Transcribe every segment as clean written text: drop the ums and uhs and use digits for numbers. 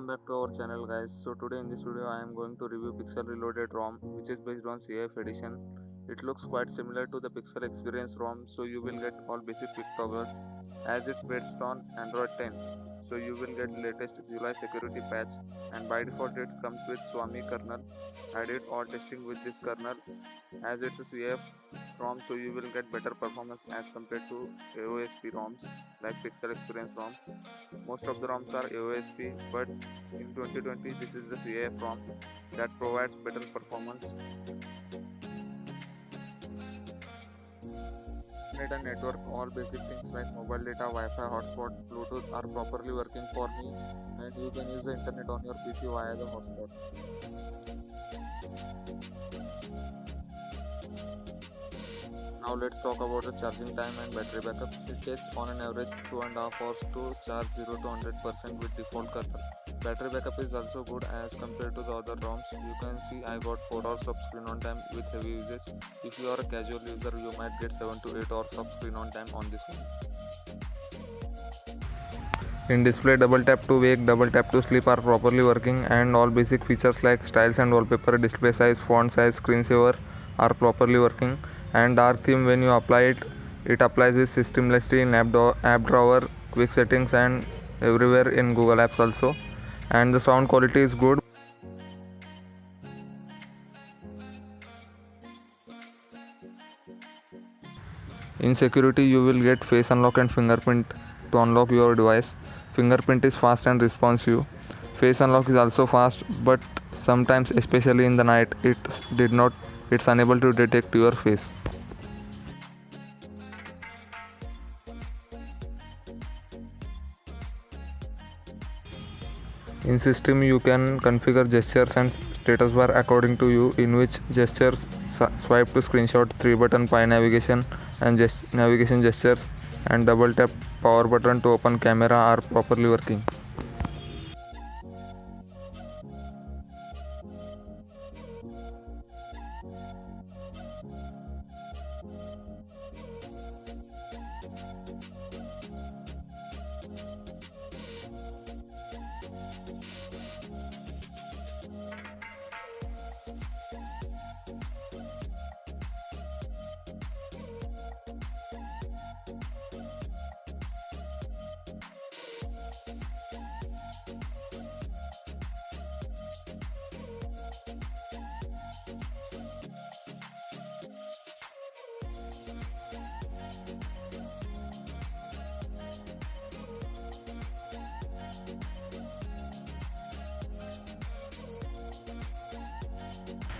Welcome back to our channel guys. So today in this video I am going to review Pixel Reloaded ROM which is based on CIF edition. It looks quite similar to the Pixel Experience ROM, so you will get all basic quick toggles as it's based on Android 10. So you will get latest GUI security patch, and by default it comes with Swami kernel. I did all testing with this kernel as it's a CIF ROM, so you will get better performance as compared to AOSP ROMs like Pixel Experience ROM. Most of the ROMs are AOSP, but in 2020 this is the CIF ROM that provides better performance. Internet and network, all basic things like mobile data, Wi-Fi, hotspot, Bluetooth are properly working for me, and you can use the internet on your PC via the hotspot. Now let's talk about the charging time and battery backup. It takes on an average 2.5 hours to charge 0 to 100% with default kernel. Battery backup is also good as compared to the other ROMs. You can see I got 4 hours of screen on time with heavy usage. If you are a casual user, you might get 7 to 8 hours of screen on time on this one. In display, double tap to wake, double tap to sleep are properly working, and all basic features like styles and wallpaper, display size, font size, screensaver are properly working. And dark theme, when you apply it, it applies with seamlessly in app drawer, quick settings, and everywhere in Google Apps also. And the sound quality is good. In security, you will get face unlock and fingerprint to unlock your device. Fingerprint is fast and responsive. Face unlock is also fast, but sometimes, especially in the night, it's unable to detect your face. In system, you can configure gestures and status bar according to you, in which gestures swipe to screenshot, 3 button pie navigation and navigation gestures, and double tap power button to open camera are properly working.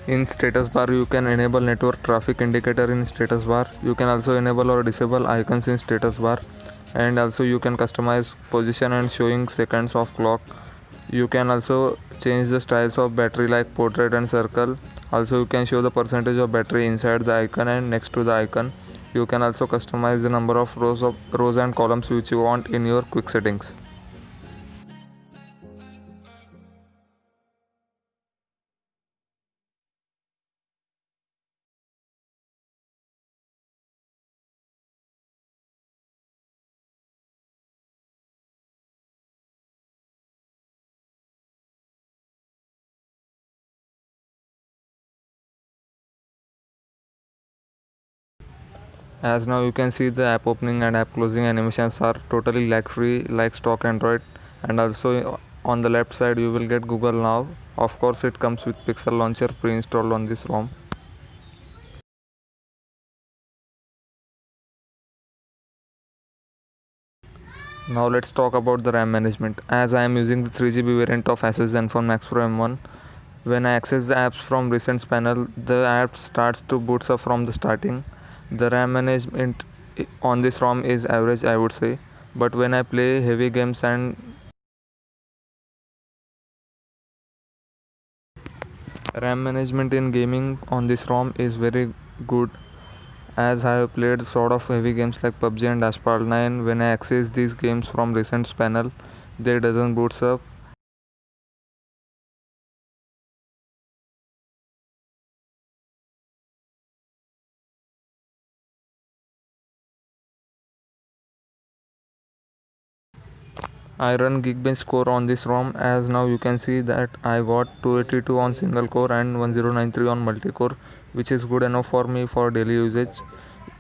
In status bar, you can enable network traffic indicator in status bar. You can also enable or disable icons in status bar, and also you can customize position and showing seconds of clock. You can also change the styles of battery like portrait and circle. Also you can show the percentage of battery inside the icon and next to the icon. You can also customize the number of rows and columns which you want in your quick settings. As now you can see the app opening and app closing animations are totally lag free like stock Android, and also on the left side you will get Google Now. Of course it comes with Pixel Launcher pre-installed on this ROM. Now let's talk about the RAM management. As I am using the 3GB variant of Asus Zenfone Max Pro M1, when I access the apps from recent panel, the app starts to boot up from the starting. The RAM management on this ROM is average, I would say, but when I play heavy games and RAM management in gaming on this ROM is very good, as I have played sort of heavy games like PUBG and Asphalt 9. When I access these games from recent panel, they doesn't boots up. I run Geekbench core on this ROM, as now you can see that I got 282 on single core and 1093 on multi-core, which is good enough for me for daily usage.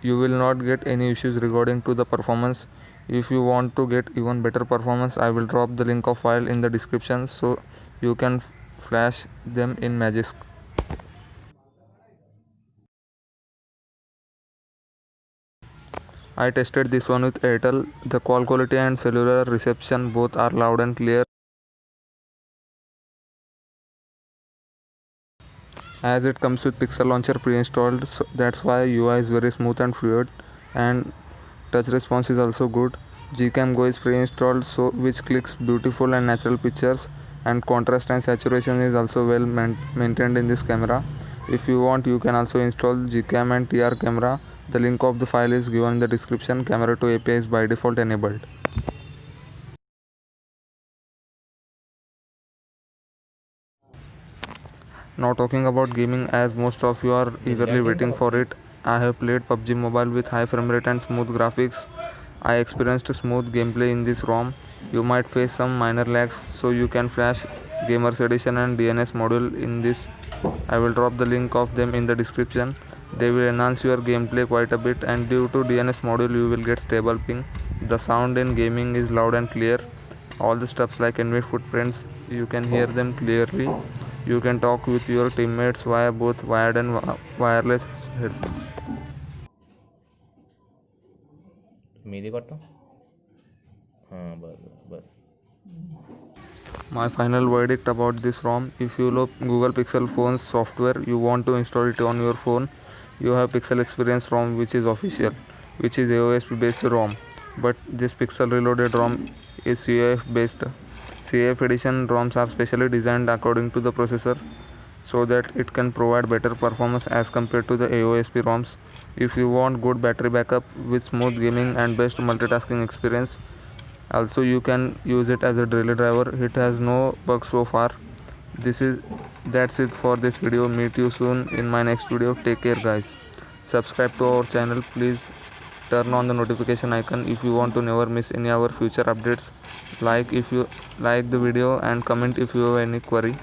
You will not get any issues regarding to the performance. If you want to get even better performance, I will drop the link of file in the description so you can flash them in Magisk. I tested this one with Airtel. The call quality and cellular reception both are loud and clear, as it comes with Pixel Launcher pre-installed, so that's why UI is very smooth and fluid, and touch response is also good. Gcam Go is pre-installed, so which clicks beautiful and natural pictures, and contrast and saturation is also well maintained in this camera. If you want, you can also install Gcam and TR camera. The link of the file is given in the description. Camera 2 API is by default enabled. Now talking about gaming, as most of you are eagerly waiting for it, I have played PUBG Mobile with high frame rate and smooth graphics. I experienced smooth gameplay in this ROM. You might face some minor lags, so you can flash Gamers Edition and DNS module in this. I will drop the link of them in the description. They will enhance your gameplay quite a bit, and due to DNS module you will get stable ping. The sound in gaming is loud and clear. All the stuffs like enemy footprints, you can hear them clearly. You can talk with your teammates via both wired and wireless headphones. मीदी करता हूँ हाँ बस बस My final verdict about this ROM: if you love Google Pixel phone's software, you want to install it on your phone, you have Pixel Experience ROM, which is official, which is AOSP based ROM. But this Pixel Reloaded ROM is CAF based. CAF edition ROMs are specially designed according to the processor so that it can provide better performance as compared to the AOSP ROMs. If you want good battery backup with smooth gaming and best multitasking experience, also you can use it as a daily driver. It has no bugs so far. This is That's it for this video. Meet you soon in my next video. Take care guys. Subscribe to our channel. Please turn on the notification icon if you want to never miss any of our future updates. Like if you like the video, and comment if you have any query.